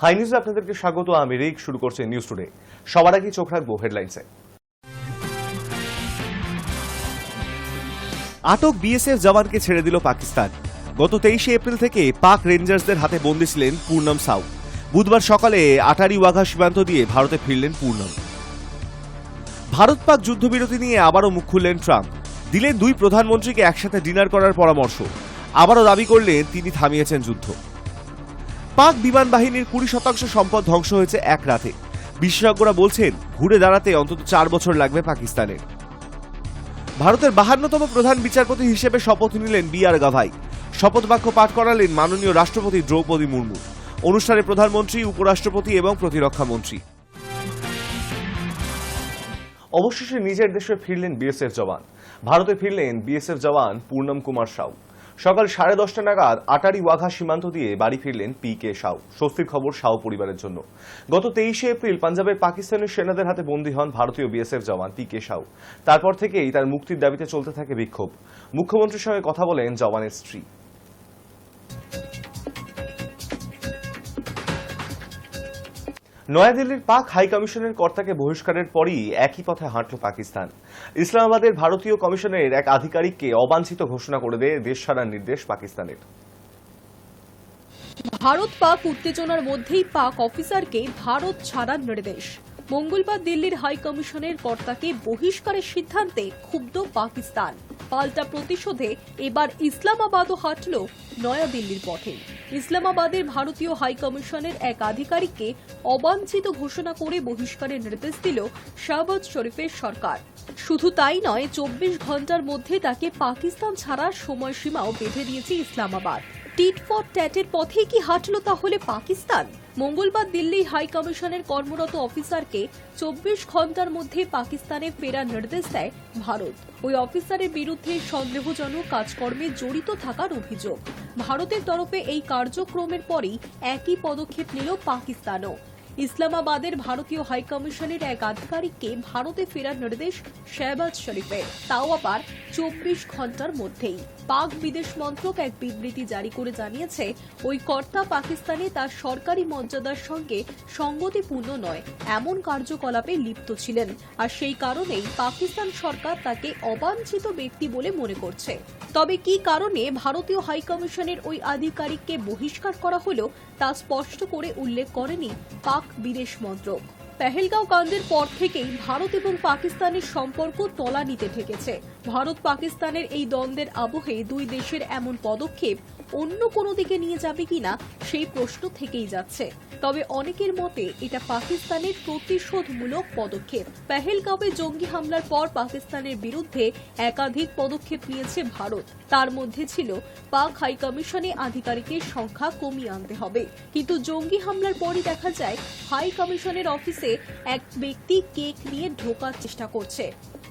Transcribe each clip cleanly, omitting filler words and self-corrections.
High নিউজে আপনাদেরকে স্বাগত। আমি রিক। শুরু করছে নিউজ টুডে। সবার আগে চোখ রাখবো হেডলাইন্সে। আটক বিএসএফ জওয়ানকে ছেড়ে দিল পাকিস্তান। গত 23 এপ্রিল থেকে পাক রেঞ্জার্সদের হাতে বন্দী ছিলেন পূর্ণম সাউ। বুধবার সকালে আটারি ওয়াঘা সীমান্ত দিয়ে ভারতে ফিরলেন পূর্ণম। ভারত পাক যুদ্ধবিরতি নিয়ে আবারও মুখ খুললেন ট্রাম্প। দিলেন দুই প্রধানমন্ত্রীকে একসাথে ডিনার করার পরামর্শ। আবারও দাবি করলেন তিনি থামিয়েছেন যুদ্ধ। পাক বিমান বাহিনীর 20% সম্পদ ধ্বংস হয়েছে এক রাতে। বিশেষজ্ঞরা বলছেন ঘুরে দাঁড়াতে অন্তত 4 বছর লাগবে পাকিস্তানের। ভারতের 52তম প্রধান বিচারপতি হিসেবে শপথ নিলেন বি.আর. গাভাই। শপথ বাক্য পাঠ করালেন মাননীয় রাষ্ট্রপতি দ্রৌপদী মুর্মু। অনুষ্ঠানে প্রধানমন্ত্রী, উপরাষ্ট্রপতি এবং প্রতিরক্ষা মন্ত্রী। অবশেষে নিজের দেশে ফিরলেন বিএসএফ জওয়ান। ভারতে ফিরলেন বিএসএফ জওয়ান পূর্ণম কুমার সাউ। সকাল 10:30 নাগাদ আটারি ওয়াঘা সীমান্ত দিয়ে বাড়ি ফিরলেন পি.কে. সাউ। স্বস্তির খবর সাউ পরিবারের জন্য। গত 23 এপ্রিল পাঞ্জাবের পাকিস্তানি সেনাদের হাতে বন্দী হন ভারতীয় বিএসএফ জওয়ান পি.কে. সাউ। তারপর থেকেই তার মুক্তির দাবিতে চলতে থাকে বিক্ষোভ। মুখ্যমন্ত্রীর সঙ্গে কথা বলেন জওয়ানের স্ত্রী। নয়াদিল্লির পাক হাইকমিশনের কর্তাকে বহিষ্কারের পরই একই পথে হাঁটল পাকিস্তান। ইসলামাবাদের ভারতীয় কমিশনের এক আধিকারিককে অবাঞ্ছিত ঘোষণা করে দেয় দেশ ছাড়ার নির্দেশ পাকিস্তানের। ভারত পাক উত্তেজনার মধ্যেই পাক অফিসারকে ভারত ছাড়ার নির্দেশ। মঙ্গলবার দিল্লির হাই কমিশনের কর্তাকে বহিষ্কারের সিদ্ধান্তে ক্ষুব্ধ পাকিস্তান। পাল্টা প্রতিশোধে এবার ইসলামাবাদও হাঁটল নয়াদিল্লির পথে। ইসলামাবাদের ভারতীয় হাই কমিশনের এক আধিকারিককে অবাঞ্ছিত ঘোষণা করে বহিষ্কারের নির্দেশ দিল শাহবাজ শরীফের সরকার। শুধু তাই নয়, 24 ঘন্টার মধ্যে তাকে পাকিস্তান ছাড়ার সময়সীমাও বেঁধে দিয়েছে ইসলামাবাদ। টিট ফর ট্যাটের পথেই কি হাঁটল তাহলে পাকিস্তান? মঙ্গলবার দিল্লি হাই কমিশনের কর্মরত অফিসারকে 24 ঘন্টার মধ্যে পাকিস্তানে ফেরার নির্দেশ দেয় ভারত। ওই অফিসারের বিরুদ্ধে সন্দেহজনক কাজকর্মে জড়িত থাকার অভিযোগ। ভারতের তরফে এই কার্যক্রমের পরেই একই পদক্ষেপ নিল পাকিস্তানও। ইসলামাবাদের ভারতীয় হাইকমিশনের এক আধিকারিককে ভারতে ফেরার নির্দেশ শাহবাজ শরীফের, তাও আবার 24 ঘন্টার মধ্যেই। পাক বিদেশ মন্ত্রক এক বিবৃতি জারি করে জানিয়েছে, ওই কর্তা পাকিস্তানে তার সরকারি মর্যাদার সঙ্গে সঙ্গতিপূর্ণ নয় এমন কার্যকলাপে লিপ্ত ছিলেন, আর সেই কারণেই পাকিস্তান সরকার তাকে অবাঞ্ছিত ব্যক্তি বলে মনে করছে। তবে কি কারণে ভারতীয় হাইকমিশনের ওই আধিকারিককে বহিষ্কার করা হলো তা স্পষ্ট করে উল্লেখ করেনি পাক বিদেশ মন্ত্রক। পেহেলগাঁও কাণ্ডের পর থেকেই ভারত এবং পাকিস্তানের সম্পর্ক তলানিতে ঠেকেছে। ভারত পাকিস্তানের এই দ্বন্দ্বের আবহে দুই দেশের এমন পদক্ষেপ অন্য কোনো দিকে নিয়ে যাবে কিনা সেই প্রশ্ন থেকেই যাচ্ছে। তবে অনেকের মতে এটা পাকিস্তানের প্রতিশোধমূলক পদক্ষেপ। পেহেলগাঁওয়ে জঙ্গি হামলার পর পাকিস্তানের বিরুদ্ধে একাধিক পদক্ষেপ নিয়েছে ভারত। তার মধ্যে ছিল পাক হাইকমিশনে আধিকারিকের সংখ্যা কমিয়ে আনতে হবে। কিন্তু জঙ্গি হামলার পরই দেখা যায় হাই কমিশনের অফিসে এক ব্যক্তি কেক নিয়ে ঢোকার চেষ্টা করছে।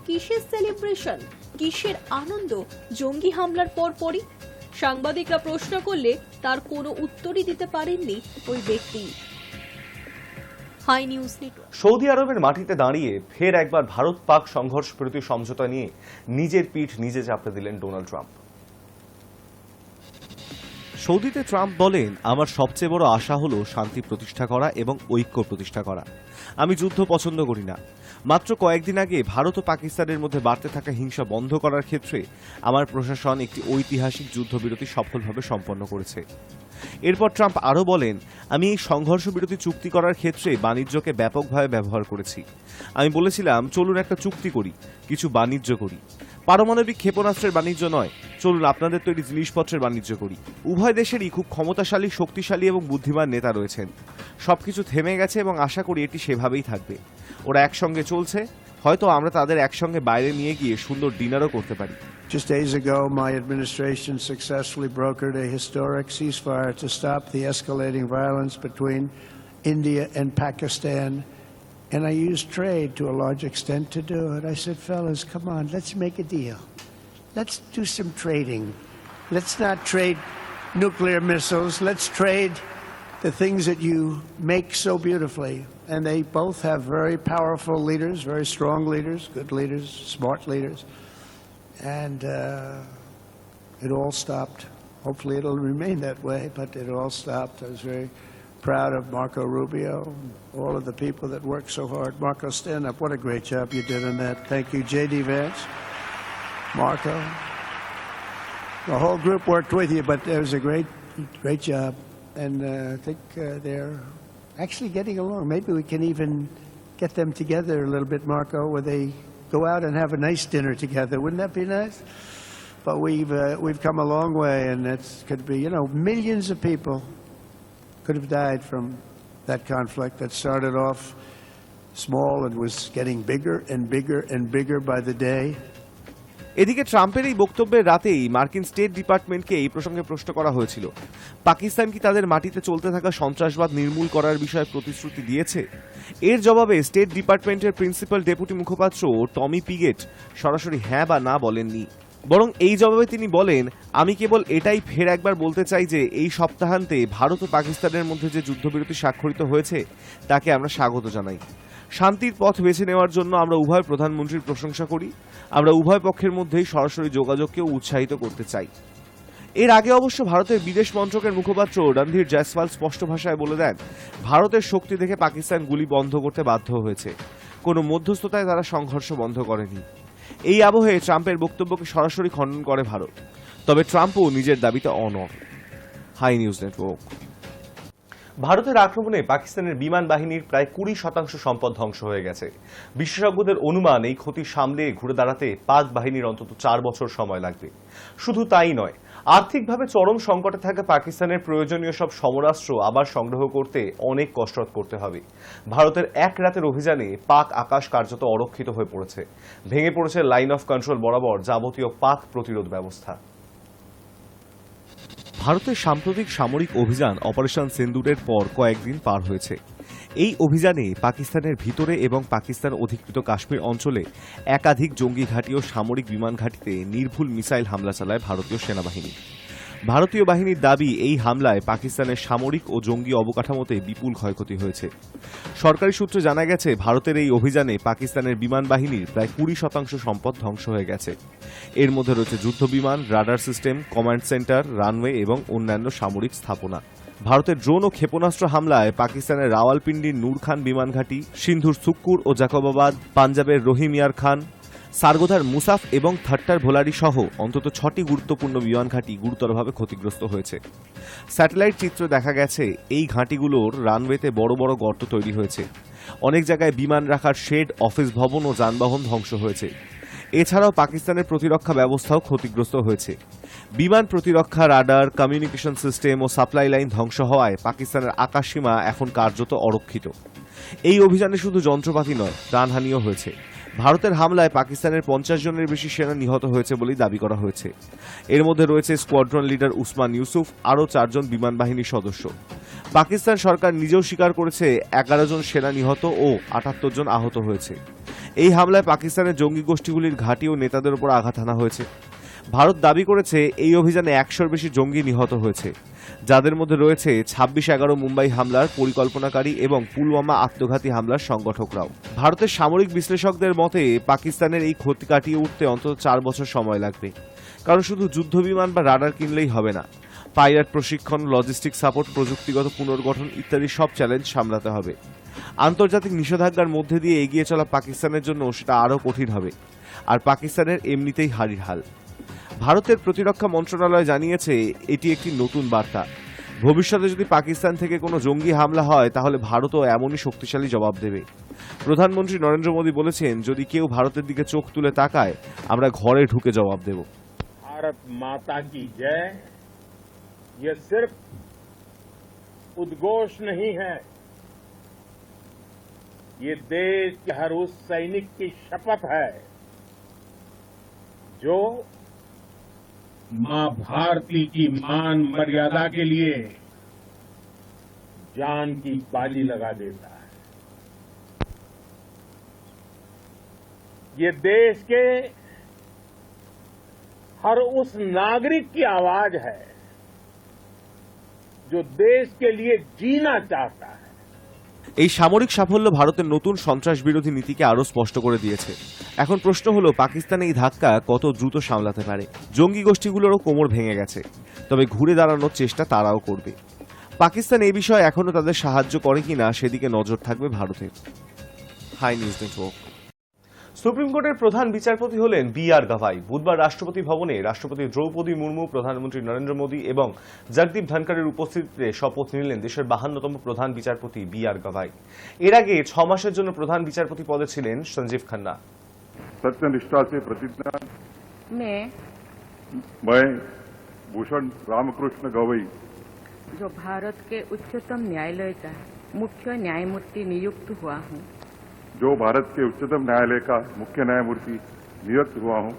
কিসের সেলিব্রেশন, কিসের আনন্দ জঙ্গি হামলার পরই? সাংবাদিকরা প্রশ্ন করলে তার কোনো উত্তরই দিতে পারেননি ওই ব্যক্তি। High News network. সৌদি আরবের মাটিতে দাঁড়িয়ে ফের একবার ভারত পাক সংঘর্ষ বিরতি সমঝোতা নিয়ে নিজের পিঠ নিজে চাপড়ে দিলেন ডোনাল্ড ট্রাম্প। সৌদিতে ট্রাম্প বলেন, আমার সবচেয়ে বড় আশা হলো শান্তি প্রতিষ্ঠা করা এবং ঐক্য প্রতিষ্ঠা করা। আমি যুদ্ধ পছন্দ করি না। মাত্র কয়েকদিন আগে ভারত ও পাকিস্তানের মধ্যে বাড়তে থাকা হিংসা বন্ধ করার ক্ষেত্রে আমার প্রশাসন একটি ঐতিহাসিক যুদ্ধবিরতি সফলভাবে সম্পন্ন করেছে। এরপর ট্রাম্প আরও বলেন, আমি এই সংঘর্ষ বিরতি চুক্তি করার ক্ষেত্রে বাণিজ্যকে ব্যাপকভাবে ব্যবহার করেছি। আমি বলেছিলাম, চলুন একটা চুক্তি করি, কিছু বাণিজ্য করি। পারমাণবিক ক্ষেপণাস্ত্রের বাণিজ্য নয়, চলুন আপনাদের তৈরি জিনিসপত্রের বাণিজ্য করি। উভয় দেশেরই খুব ক্ষমতাশালী, শক্তিশালী এবং বুদ্ধিমান নেতা রয়েছেন। সবকিছু থেমে গেছে এবং আশা করি এটি সেভাবেই থাকবে। ওরা একসঙ্গে চলছে, হয়তো আমরা তাদের একসঙ্গে বাইরে নিয়ে গিয়ে সুন্দর ডিনারও করতে পারি। Just days ago, my administration successfully brokered a historic ceasefire to stop the escalating violence between India and Pakistan. And I used trade to a large extent to do it. I said, fellas, come on, let's make a deal. Let's do some trading. Let's not trade nuclear missiles. Let's trade the things that you make so beautifully. And they both have very powerful leaders, very strong leaders, good leaders, smart leaders. And it all stopped. Hopefully it'll remain that way, but it all stopped. I was very proud of Marco Rubio, all of the people that work so hard. Marco, stand up. What a great job you did on that. Thank you, J.D. Vance, Marco. The whole group worked with you, but it was a great job. And I think they're actually getting along. Maybe we can even get them together a little bit, Marco, where they go out and have a nice dinner together. Wouldn't that be nice? But we've come a long way, and that could be, millions of people could have died from that conflict that started off small and was getting bigger and bigger and bigger by the day. এদিকে ট্রাম্পের এই বক্তব্যের রাতেই মার্কিন state ডিপার্টমেন্টকে এই প্রসঙ্গে প্রশ্ন করা হয়েছিল, পাকিস্তান কি তাদের মাটিতে চলতে থাকা সন্ত্রাসবাদ নির্মূল করার বিষয়ে প্রতিশ্রুতি দিয়েছে? এর জবাবে স্টেট ডিপার্টমেন্টের প্রিন্সিপাল ডেপুটি মুখপাত্র টমি পিগেট সরাসরি হ্যাঁ বা না বলেননি। বরং এই জবাবে তিনি বলেন, আমি কেবল এটাই ফের একবার বলতে চাই যে এই সপ্তাহান্তে ভারত ও পাকিস্তানের মধ্যে যে যুদ্ধবিরতি স্বাক্ষরিত হয়েছে তাকে আমরা স্বাগত জানাই। শান্তির পথ বেছে নেওয়ার জন্য আমরা উভয় প্রধানমন্ত্রীর প্রশংসা করি। আমরা উভয় পক্ষের মধ্যেই সরাসরি যোগাযোগকেও উৎসাহিত করতে চাই। এর আগে অবশ্য ভারতের বিদেশ মন্ত্রকের মুখপাত্র রণধীর জয়সওয়াল স্পষ্ট ভাষায় বলে দেন, ভারতের শক্তি দেখে পাকিস্তান গুলি বন্ধ করতে বাধ্য হয়েছে, কোনো মধ্যস্থতায় তারা সংঘর্ষ বন্ধ করেনি। এই আবহে ট্রাম্পের বক্তব্যকে সরাসরি খণ্ডন করে ভারত, তবে ট্রাম্পও নিজের দাবিতে অনড়। High News Network. ভারতের আক্রমণে পাকিস্তানের বিমান বাহিনীর প্রায় 20% সম্পদ ধ্বংস হয়ে গেছে। বিশেষজ্ঞদের অনুমান এই ক্ষতি সামলে ঘুরে দাঁড়াতে পাক বাহিনীর অন্তত 4 বছর সময় লাগবে। শুধু তাই নয়, আর্থিকভাবে চরম সংকটে থাকা পাকিস্তানের প্রয়োজনীয় সব সমরাস্ত্র আবার সংগ্রহ করতে অনেক কসরত করতে হবে। ভারতের এক রাতের অভিযানে পাক আকাশ কার্যত অরক্ষিত হয়ে পড়েছে। ভেঙে পড়েছে লাইন অফ কন্ট্রোল বরাবর যাবতীয় পাক প্রতিরোধ ব্যবস্থা। ভারতের সাম্প্রতিক সামরিক অভিযান অপারেশন সিন্দুরের পর কয়েকদিন পার হয়েছে। এই অভিযানে পাকিস্তানের ভিতরে এবং পাকিস্তান অধিকৃত কাশ্মীর অঞ্চলে একাধিক জঙ্গি ঘাঁটি ও সামরিক বিমান ঘাঁটিতে নির্ভুল মিসাইল হামলা চালায় ভারতীয় সেনাবাহিনী। ভারতীয় বাহিনীর দাবি, এই হামলায় পাকিস্তানের সামরিক ও জঙ্গি অবকাঠামোতে বিপুল ক্ষয়ক্ষতি হয়েছে। সরকারি সূত্রে জানা গেছে, ভারতের এই অভিযানে পাকিস্তানের বিমান বাহিনীর প্রায় 20% সম্পদ ধ্বংস হয়ে গেছে। এর মধ্যে রয়েছে যুদ্ধ বিমান, radar system, command centre, runway এবং অন্যান্য সামরিক স্থাপনা। ভারতের ড্রোন ও ক্ষেপণাস্ত্র হামলায় পাকিস্তানের রাওয়ালপিন্ডির নূর খান বিমান ঘাঁটি, সিন্ধুর সুক্কুর ও জাকবাবাদ, পাঞ্জাবের রহিমিয়ার খান, সারগোধার মুসাফ এবং থাট্টার ভোলারি সহ অন্তত 6টি গুরুত্বপূর্ণ বিমান ঘাঁটি গুরুতরভাবে ক্ষতিগ্রস্ত হয়েছে। স্যাটেলাইট চিত্রে দেখা গেছে, এই ঘাঁটিগুলোর রানওয়েতে বড় বড় গর্ত তৈরি হয়েছে। অনেক জায়গায় বিমান রাখার শেড, অফিস ভবন ও যানবাহন ধ্বংস হয়েছে। এছাড়াও পাকিস্তানের প্রতিরক্ষা ব্যবস্থাও ক্ষতিগ্রস্ত হয়েছে। বিমান প্রতিরক্ষা, রাডার, কমিউনিকেশন সিস্টেম ও সাপ্লাই লাইন ধ্বংস হওয়ায় পাকিস্তানের আকাশসীমা এখন কার্যত অরক্ষিত। এই অভিযানে শুধু যন্ত্রপাতি নয়, প্রাণহানিও হয়েছে। ভারতের হামলায় পাকিস্তানের 50 জনের বেশি সেনা নিহত হয়েছে বলেই দাবি করা হয়েছে। এর মধ্যে রয়েছে স্কোয়াড্রন লিডার উসমান ইউসুফ, আরও 4 জন বিমান বাহিনীর সদস্য। পাকিস্তান সরকার নিজেও স্বীকার করেছে 11 জন সেনা নিহত ও 78 জন আহত হয়েছে। এই হামলায় পাকিস্তানের জঙ্গি গোষ্ঠীগুলির ঘাঁটি ও নেতাদের উপর আঘাত হানা হয়েছে। ভারত দাবি করেছে, এই অভিযানে 100-র বেশি জঙ্গি নিহত হয়েছে, যাদের মধ্যে রয়েছে 26/11 মুম্বাই হামলার পরিকল্পনাকারী এবং পুলওয়ামা আত্মঘাতী হামলার সংগঠকরাও। ভারতের সামরিক বিশ্লেষকদের মতে, পাকিস্তানের এই ক্ষতি কাটিয়ে উঠতে অন্তত 4 বছর সময় লাগবে। কারণ শুধু যুদ্ধ বিমান বা রাডার কিনলেই হবে না, পাইলট প্রশিক্ষণ, লজিস্টিক সাপোর্ট, প্রযুক্তিগত পুনর্গঠন ইত্যাদি সব চ্যালেঞ্জ সামলাতে হবে। আন্তর্জাতিক নিষেধাজ্ঞার মধ্যে দিয়ে এগিয়ে চলা পাকিস্তানের জন্য সেটা আরও কঠিন হবে। আর পাকিস্তানের এমনিতেই হারির হাল। ভারতের প্রতিরক্ষা মন্ত্রণালয় জানিয়েছে, এটি একটি নতুন বার্তা। ভবিষ্যতে যদি পাকিস্তান থেকে কোনো জঙ্গি হামলা হয়, তাহলে ভারতও এমনই শক্তিশালী জবাব দেবে। প্রধানমন্ত্রী নরেন্দ্র মোদী বলেছেন, যদি কেউ ভারতের দিকে চোখ তুলে তাকায়, আমরা ঘরে ঢুকে জবাব দেব। भारत माता की जय ये सिर्फ उद्घोष नहीं है, ये देश के हर उस सैनिक की शपथ है जो मां भारती की मान मर्यादा के लिए जान की बाजी लगा देता है। ये देश के हर उस नागरिक की आवाज है जो देश के लिए जीना चाहता है। এই সামরিক সাফল্য ভারতের নতুন সন্ত্রাস বিরোধী নীতিকে আরও স্পষ্ট করে দিয়েছে। এখন প্রশ্ন হলো, পাকিস্তান এই ধাক্কা কত দ্রুত সামলাতে পারে। জঙ্গি গোষ্ঠীগুলোরও কোমর ভেঙে গেছে, তবে ঘুরে দাঁড়ানোর চেষ্টা তারাও করবে। পাকিস্তান এই বিষয়ে এখনো তাদের সাহায্য করে কিনা সেদিকে নজর থাকবে ভারতের। High News network. সুপ্রিম কোর্টের প্রধান বিচারপতি হলেন বি.আর. গাভাই। বুধবার রাষ্ট্রপতি ভবনে রাষ্ট্রপতি দ্রৌপদী মুর্মু, প্রধানমন্ত্রী নরেন্দ্র মোদী এবং জগদীপ ধনখড়ের উপস্থিতিতে শপথ নিলেন দেশের 52তম প্রধান বিচারপতি বি.আর. গাভাই। এর আগে 6 মাসের জন্য প্রধান বিচারপতি পদে ছিলেন সঞ্জীব খান্না। सत्यनिष्ठा से प्रतिज्ञा मैं भूषण रामकृष्ण गवई जो भारत के उच्चतम न्यायालय का मुख्य न्यायमूर्ति नियुक्त हुआ हूँ, जो भारत के उच्चतम न्यायालय का मुख्य न्यायमूर्ति नियुक्त हुआ हूँ,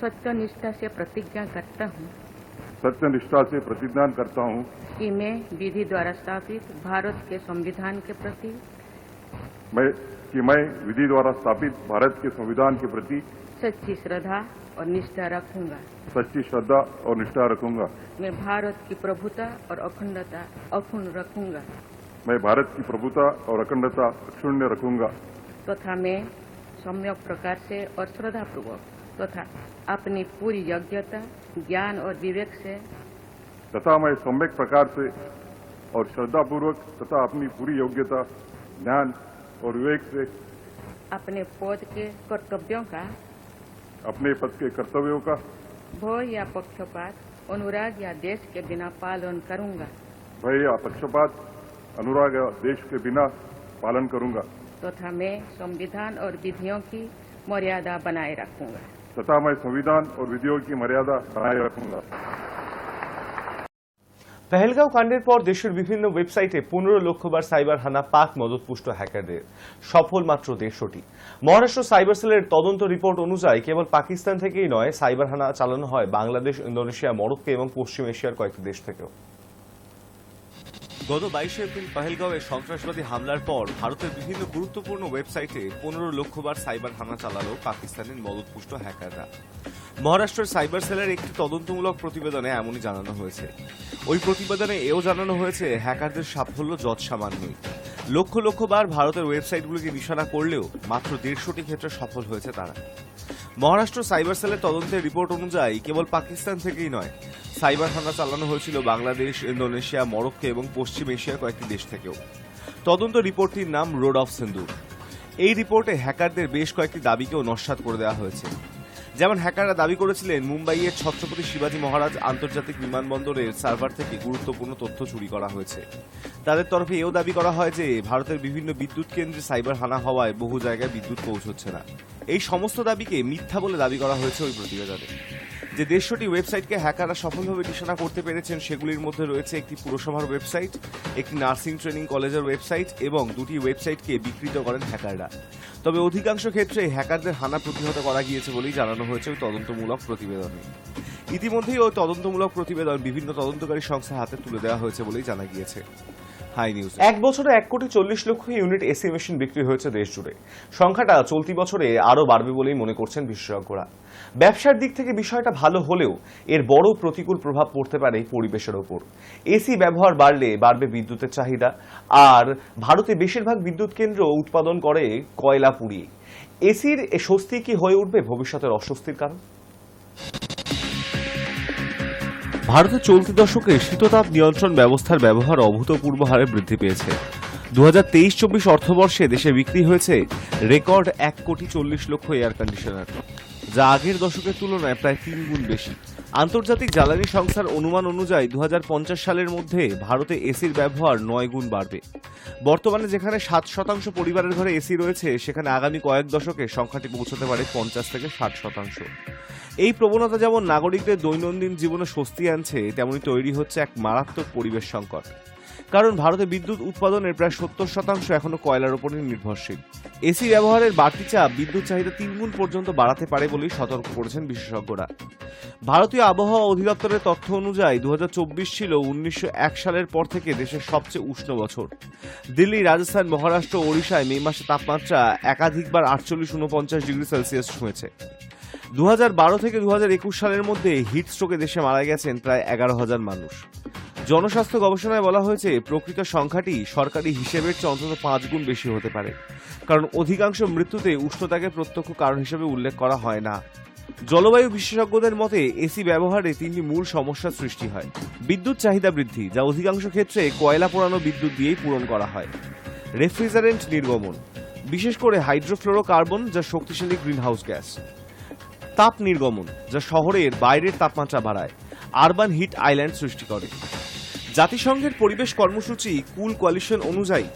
सत्यनिष्ठा से प्रतिज्ञा करता हूँ सत्यनिष्ठा से प्रतिज्ञा करता हूँ कि मैं विधि द्वारा स्थापित भारत के संविधान के प्रति मैं विधि द्वारा स्थापित भारत के संविधान के प्रति सच्ची श्रद्धा और निष्ठा रखूंगा। सच्ची श्रद्धा और निष्ठा रखूंगा। मैं भारत की प्रभुता और अखंडता अक्षुण्ण रखूंगा मैं भारत की प्रभुता और अखंडता अक्षुण्य रखूंगा तथा मैं सम्यक प्रकार से और श्रद्धापूर्वक तथा अपनी पूरी योग्यता, ज्ञान और विवेक से तथा मैं सम्यक प्रकार से और श्रद्धापूर्वक तथा अपनी पूरी योग्यता, ज्ञान और विवेक से अपने पद के कर्तव्यों का, अपने पद के कर्तव्यों का भय या पक्षपात, अनुराग या देश के बिना पालन करूंगा भय या पक्षपात, अनुराग या देश के बिना पालन करूंगा तथा मैं संविधान और विधियों की मर्यादा बनाए रखूंगा तथा मैं संविधान और विधियों की मर्यादा बनाए रखूंगा। পেহেলগাঁও কাণ্ডের পর দেশের বিভিন্ন ওয়েবসাইটে 15 লক্ষবার সাইবার হানা পাক মদতপুষ্ট হ্যাকারদের, সফল মাত্র 150টি। মহারাষ্ট্র সাইবার সেলের তদন্ত রিপোর্ট অনুযায়ী কেবল পাকিস্তান থেকেই নয়, সাইবার হানা চালানো হয় বাংলাদেশ, ইন্দোনেশিয়া, মরক্কো এবং পশ্চিম এশিয়ার কয়েকটি দেশ থেকেও। গত 22 এপ্রিল পেহেলগাঁওয়ে সন্ত্রাসবাদী হামলার পর ভারতের বিভিন্ন গুরুত্বপূর্ণ ওয়েবসাইটে 15 লক্ষবার সাইবার হানা চালালো পাকিস্তানের মদতপুষ্ট হ্যাকাররা। মহারাষ্ট্রের সাইবার সেলের একটি তদন্তমূলক প্রতিবেদনে এমনই জানানো হয়েছে। ওই প্রতিবেদনে এও জানানো হয়েছে হ্যাকারদের সাফল্য যৎসামান্যই। লক্ষ লক্ষবার ভারতের ওয়েবসাইটগুলিকে নিশানা করলেও মাত্র 150টি ক্ষেত্রে সফল হয়েছে তারা। মহারাষ্ট্র সাইবার সেলের তদন্তের রিপোর্ট অনুযায়ী কেবল পাকিস্তান থেকেই নয়, সাইবার হানা চালানো হয়েছিল বাংলাদেশ, ইন্দোনেশিয়া, মরক্কো এবং পশ্চিম এশিয়ার কয়েকটি দেশ থেকেও। তদন্ত রিপোর্টটির নাম রোড অফ সিন্দুর। এই রিপোর্টে হ্যাকারদের বেশ কয়েকটি দাবিকেও নস্যাৎ করে দেওয়া হয়েছে। যেমন হ্যাকাররা দাবি করেছিলেন মুম্বাইয়ের ছত্রপতি শিবাজী মহারাজ আন্তর্জাতিক বিমানবন্দরের সার্ভার থেকে গুরুত্বপূর্ণ তথ্য চুরি করা হয়েছে। তাদের তরফে এও দাবি করা হয় যে ভারতের বিভিন্ন বিদ্যুৎ কেন্দ্রে সাইবার হানা হওয়ায় বহু জায়গায় বিদ্যুৎ পৌঁছচ্ছে না। এই সমস্ত দাবিকে মিথ্যা বলে দাবি করা হয়েছে ওই প্রতিবেদনে। যে 150টি ওয়েবসাইটকে হ্যাকাররা সফলভাবে নিশানা করতে পেরেছেন সেগুলির মধ্যে রয়েছে একটি পুরসভার ওয়েবসাইট, একটি নার্সিং ট্রেনিং কলেজের ওয়েবসাইট এবং 2টি ওয়েবসাইটকে বিকৃত করেন হ্যাকাররা। তবে অধিকাংশ ক্ষেত্রে হ্যাকারদের হানা প্রতিহত করা গিয়েছে বলেই জানানো হয়েছে ওই তদন্তমূলক প্রতিবেদনে। ইতিমধ্যেই ওই তদন্তমূলক প্রতিবেদন বিভিন্ন তদন্তকারী সংস্থার হাতে তুলে দেওয়া হয়েছে বলেই জানা গিয়েছে। High News. এক বছরে 1,40,00,000 ইউনিট এসি মেশিন বিক্রি হয়েছে দেশ জুড়ে। সংখ্যাটা চলতি বছরে আরও বাড়বে বলেই মনে করছেন বিশেষজ্ঞরা। ব্যবসার দিক থেকে বিষয়টা ভালো হলেও এর বড় প্রতিকূল প্রভাব পড়তে পারে পরিবেশের ওপর। এসি ব্যবহার বাড়লে বাড়বে বিদ্যুতের চাহিদা, আর ভারতে বেশিরভাগ বিদ্যুৎ কেন্দ্র উৎপাদন করে কয়লা পুড়িয়ে। এসির স্বস্তি কি হয়ে উঠবে ভবিষ্যতের অস্বস্তির কারণ? ভারতে চলতি দশকে শীততাপ নিয়ন্ত্রণ ব্যবস্থার ব্যবহার অভূতপূর্ব হারে বৃদ্ধি পেয়েছে। 2023-24 অর্থবর্ষে দেশে বিক্রি হয়েছে রেকর্ড 1,40,00,000 এয়ার কন্ডিশনার, যা আগের দশকের তুলনায় প্রায় 3 গুণ বেশি। আন্তর্জাতিক জ্বালানি সংস্থার অনুমান অনুযায়ী 2050 সালের মধ্যে ভারতে এসির ব্যবহার 9 গুণ বাড়বে। বর্তমানে যেখানে 7% পরিবারের ঘরে এসি রয়েছে, সেখানে আগামী কয়েক দশকে সংখ্যাটি পৌঁছতে পারে 50 থেকে 60%। এই প্রবণতা যেমন নাগরিকদের দৈনন্দিন জীবনে স্বস্তি আনছে, তেমনি তৈরি হচ্ছে এক মারাত্মক পরিবেশ সংকট। কারণ ভারতে বিদ্যুৎ উৎপাদনের প্রায় 70% এখনো কয়লার উপরই নির্ভরশীল। এসি ব্যবহারের বাড়তি চাপ বিদ্যুৎ চাহিদা 3 গুণ পর্যন্ত বাড়াতে পারে বলেই সতর্ক করেছেন বিশেষজ্ঞরা। ভারতীয় আবহাওয়া অধিদপ্তরের তথ্য অনুযায়ী 2024 ছিল 1901 সালের পর থেকে দেশের সবচেয়ে উষ্ণ বছর। দিল্লি, রাজস্থান, মহারাষ্ট্র, ওড়িশায় মে মাসে তাপমাত্রা একাধিকবার 48-49 ডিগ্রি সেলসিয়াস ছুঁয়েছে। 2012 থেকে 2021 সালের মধ্যে হিট স্ট্রোকে দেশে মারা গেছেন প্রায় 11,000 মানুষ। জনস্বাস্থ্য গবেষণায় বলা হয়েছে প্রকৃত সংখ্যাটি সরকারি হিসেবের চেয়ে অন্তত 5 গুণ বেশি হতে পারে, কারণ অধিকাংশ মৃত্যুতে উষ্ণতাকে প্রত্যক্ষ কারণ হিসেবে উল্লেখ করা হয় না। জলবায়ু বিশেষজ্ঞদের মতে এসি ব্যবহারে তিনটি মূল সমস্যার সৃষ্টি হয়। বিদ্যুৎ চাহিদা বৃদ্ধি, যা অধিকাংশ ক্ষেত্রে কয়লা পোড়ানো বিদ্যুৎ দিয়েই পূরণ করা হয়। রেফ্রিজারেন্ট নির্গমন, বিশেষ করে হাইড্রোফ্লোরোকার্বন, যা শক্তিশালী গ্রিনহাউস গ্যাস। তাপ নির্গমন, যা শহরের বাইরের তাপমাত্রা বাড়ায়, আরবান হিট আইল্যান্ড সৃষ্টি করে। জাতিসংঘের পরিবেশ কর্মসূচি কুল কোয়ালিশন অনুযায়ী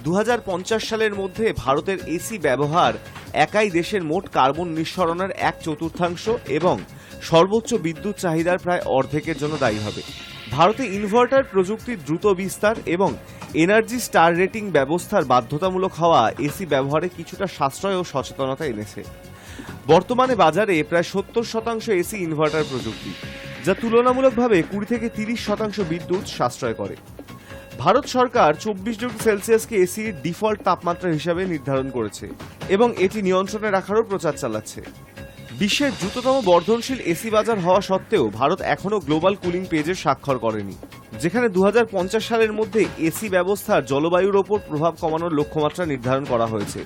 2050 সালের মধ্যে ভারতের এসি ব্যবহার একাই দেশের মোট কার্বন নিঃসরণের 1/4 এবং সর্বোচ্চ বিদ্যুৎ চাহিদার প্রায় অর্ধেকের জন্য দায়ী হবে। ভারতে ইনভার্টার প্রযুক্তির দ্রুত বিস্তার এবং এনার্জি স্টার রেটিং ব্যবস্থার বাধ্যতামূলক হওয়া এসি ব্যবহারে কিছুটা সাশ্রয় ও সচেতনতা এনেছে। বর্তমানে বাজারে প্রায় 70% এসি ইনভার্টার প্রযুক্তি, যা তুলনামূলকভাবে 20 থেকে 30% বিদ্যুৎ সাশ্রয় করে। ভারত সরকার 24 ডিগ্রি সেলসিয়াসকে এসির ডিফল্ট তাপমাত্রা হিসাবে নির্ধারণ করেছে এবং এটি নিয়ন্ত্রণে রাখারও প্রচার চালাচ্ছে। বিশ্বের দ্রুততম বর্ধনশীল এসি বাজার হওয়া সত্ত্বেও ভারত এখনও গ্লোবাল কুলিং পেজে স্বাক্ষর করেনি, যেখানে 2050 সালের মধ্যে এসি ব্যবস্থার জলবায়ুর ওপর প্রভাব কমানোর লক্ষ্যমাত্রা নির্ধারণ করা হয়েছে।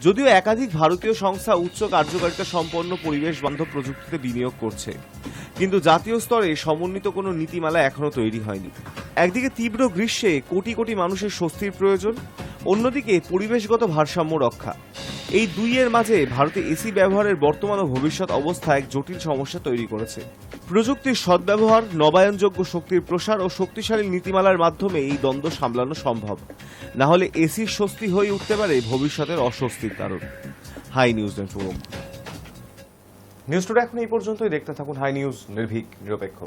যদিও একাধিক ভারতীয় সংস্থা উচ্চ কার্যকারিতা সম্পন্ন পরিবেশ বান্ধব প্রযুক্তিতে বিনিয়োগ করছে, কিন্তু জাতীয় স্তরে সমন্বিত কোনো নীতিমালা এখনো তৈরি হয়নি। একদিকে তীব্র গ্রীষ্মে কোটি কোটি মানুষের স্বস্তির প্রয়োজন, অন্যদিকে পরিবেশগত ভারসাম্য রক্ষা। এই দুইয়ের মাঝে ভারতে এসি ব্যবহারের বর্তমান ও ভবিষ্যৎ অবস্থা এক জটিল সমস্যা তৈরি করেছে। প্রযুক্তির সদ্ব্যবহার, নবায়নযোগ্য শক্তির প্রসার ও শক্তিশালী নীতিমালার মাধ্যমে এই দ্বন্দ্ব সামলানো সম্ভব। না হলে এসির স্বস্তি হয়ে উঠতে পারে ভবিষ্যতের অস্বস্তির কারণ। High News Network. News Today এখন এই পর্যন্তই। দেখতে থাকুন হাই নিউজ, নির্ভীক, নিরপেক্ষ।